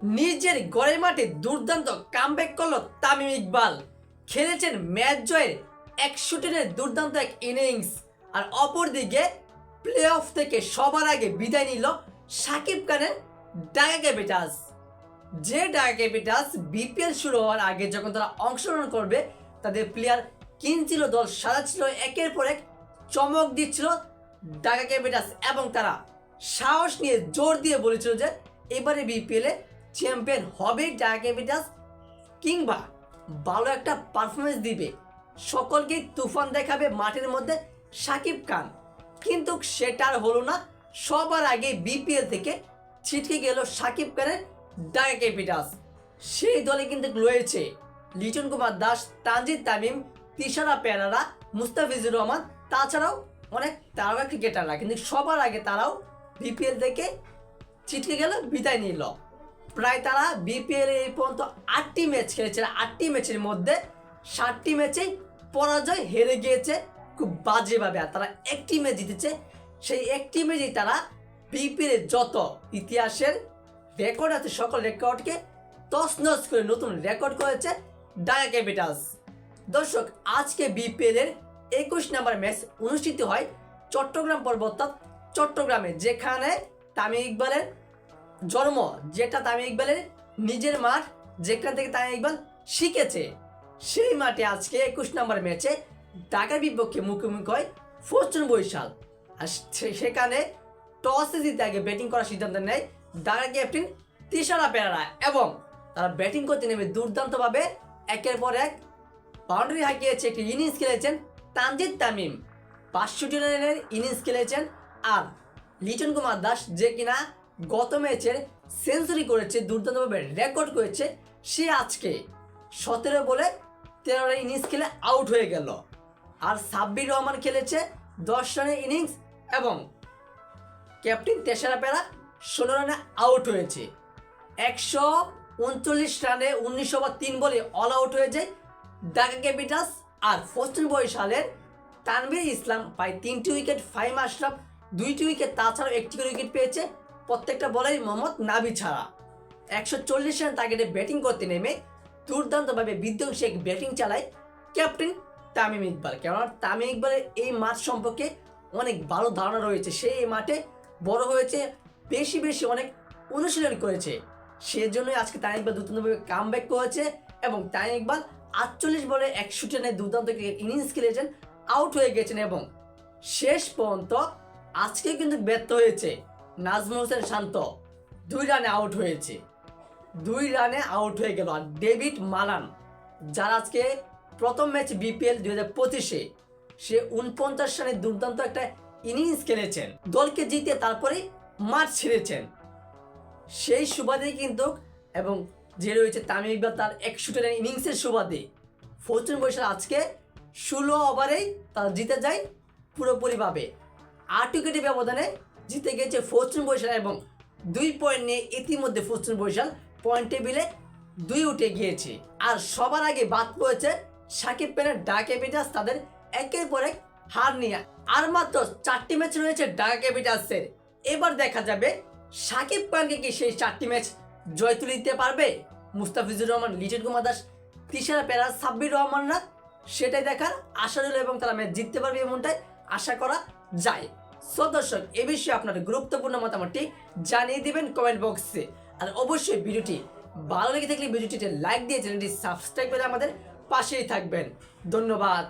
নিজের ঘরের মাঠে দুর্দান্ত কামব্যাক করল তামিম ইকবাল। খেলেছেন ম্যাচ জয়ের 100 রানের দুর্দান্ত এক ইনিংস। আর অপরদিকে প্লে অফ থেকে সবার আগে বিদায় নিল সাকিব খানের ঢাকা ক্যাপিটালস। যে ঢাকা ক্যাপিটালস বিপিএল শুরু হওয়ার আগে যখন তারা অংশগ্রহণ করবে, তাদের প্লেয়ার কিনছিল, দল সাজাচ্ছিল, একের পর এক চমক দিচ্ছিল ঢাকা ক্যাপিটালস, এবং তারা সাহস নিয়ে জোর দিয়ে বলেছিল যে এবারে বিপিএলে চ্যাম্পিয়ন হবে ঢাকা ক্যাপিটালস, কিংবা ভালো একটা পারফরমেন্স দিবে, সকলকে তুফান দেখাবে মাঠের মধ্যে সাকিব খান। কিন্তু সেটা আর হলো না। সবার আগে বিপিএল থেকে ছিটকে গেল সাকিব খানের ঢাকা ক্যাপিটালস। সেই দলে কিন্তু রয়েছে লিটন কুমার দাস, তানজিদ তামিম, তিশারা পেরেরা, মুস্তাফিজুর রহমান, তাছাড়াও অনেক তারকা ক্রিকেটাররা। কিন্তু সবার আগে তারাও বিপিএল থেকে ছিটকে গেল, বিদায় নিল। প্রায় তারা বিপিএল এই পর্যন্ত 8টি ম্যাচ খেলেছে। 8টি ম্যাচের মধ্যে 7টি ম্যাচে পরাজয়, হেরে গিয়েছে খুব বাজেভাবে। আর তারা একটি ম্যাচ জিতেছে। সেই একটি ম্যাচেই তারা বিপিএল এর যত ইতিহাসের রেকর্ড আছে সকল রেকর্ডকে তছনছ করে নতুন রেকর্ড করেছে ঢাকা ক্যাপিটালস। দর্শক, আজকে বিপিএল এর 21 নম্বর ম্যাচ অনুষ্ঠিত হয় চট্টগ্রাম পর্বত চট্টগ্রামে, যেখানে তামিম ইকবালের জন্ম, যেটা তামিম ইকবালের নিজের মাঠ, যেখান থেকে তামিম ইকবাল শিখেছে। সেই মাঠে আজকে 21 নম্বর ম্যাচে ঢাকার বিপক্ষে মুখোমুখি হয় ফরচুন বরিশাল। আর সেখানে টসে জিতে আগে ব্যাটিং করার সিদ্ধান্ত নেয় ঢাকা ক্যাপ্টেন তিশারা পেরেরা, এবং তারা ব্যাটিং করতে নেমে দুর্দান্তভাবে একের পর এক বাউন্ডারি হাঁকিয়েছে। একটি ইনিংস খেলেছেন তানজিদ তামিম, 65 রানের ইনিংস খেলেছেন। আর লিটন কুমার দাস, যে কিনা গত ম্যাচের সেঞ্চুরি করেছে, দুর্দান্তভাবে রেকর্ড করেছে, সে আজকে 17 বলে 13 রানের ইনিংস খেলে আউট হয়ে গেল। আর সাব্বির রহমান খেলেছে 10 রানের ইনিংস, এবং ক্যাপ্টেন তেশারা পেরেরা 16 রানে আউট হয়েছে। 139 রানে 19 ওভার 3 বলে অল আউট হয়ে যায় ঢাকা ক্যাপিটালস। আর ফরচুন বরিশালের তানভীর ইসলাম পায় 3টি উইকেট, ফাহিম আশরাফ 2টি উইকেট, তাছাড়াও 1টি করে উইকেট পেয়েছে প্রত্যেকটা বলাই মোহাম্মদ নাবি ছাড়া। 140 রান টার্গেটে ব্যাটিং করতে নেমে দুর্দান্তভাবে বিধ্বংসী এক ব্যাটিং চালায় ক্যাপ্টেন তামিম ইকবাল। কেননা তামিম ইকবালের এই মাঠ সম্পর্কে অনেক ভালো ধারণা রয়েছে। সে এই মাঠে বড় হয়েছে, বেশি অনেক অনুশীলন করেছে। সেজন্যই আজকে তামিম ইকবাল দুর্দান্তভাবে কামব্যাক করেছে, এবং তামিম ইকবাল 48 বলে 61 রানে দুর্দান্ত ইনিংস খেলেছেন, আউট হয়ে গেছেন, এবং শেষ পর্যন্ত আজকে কিন্তু ব্যর্থ হয়েছে নাজমুল হোসেন শান্ত। 2 রানে আউট হয়েছে, 2 রানে আউট হয়ে গেল। আর ডেভিড মালান, যারা আজকে প্রথম ম্যাচ বিপিএল 2025-এ সে 49 রানে দুর্দান্ত একটা ইনিংস খেলেছেন, দলকে জিতে তারপরে মাঠ ছেড়েছেন। সেই সুবাদে কিন্তু, এবং যে রয়েছে তামিম ইকবাল, তার 61 রানের ইনিংসের সুবাদে ফরচুন বরিশাল আজকে 16 ওভারেই তারা জিতে যায় পুরোপুরিভাবে। 8 উইকেটের ব্যবধানে জিতে গেছে ফরচুন বরিশাল, এবং 2 পয়েন্ট নিয়ে ইতিমধ্যে ফরচুন বরিশাল পয়েন্ট টেবিলে 2 উঠে গিয়েছে। আর সবার আগে বাদ পড়েছে সাকিব খানের ঢাকা ক্যাপিটালস, তাদের একের পর এক হার নিয়ে। আর মাত্র 4টি ম্যাচ রয়েছে ঢাকা ক্যাপিটালসের। এবার দেখা যাবে সাকিব খানকে কি সেই 4টি ম্যাচ জয় তুলে দিতে পারবে মুস্তাফিজুর রহমান, লিটন কুমার দাস, তিশারা পেরেরা, সাব্বির রহমানরা। সেটাই দেখার আশা রইল, এবং তারা ম্যাচ জিততে পারবে এমনটাই আশা করা যায়। সো দর্শক, এ বিষয়ে আপনার গুরুত্বপূর্ণ মতামতটি জানিয়ে দিবেন কমেন্ট বক্সে। আর অবশ্যই ভিডিওটি ভালো লেগে থাকলে ভিডিওটিতে লাইক দিয়ে চ্যানেলটি সাবস্ক্রাইব করে আমাদের পাশেই থাকবেন। ধন্যবাদ।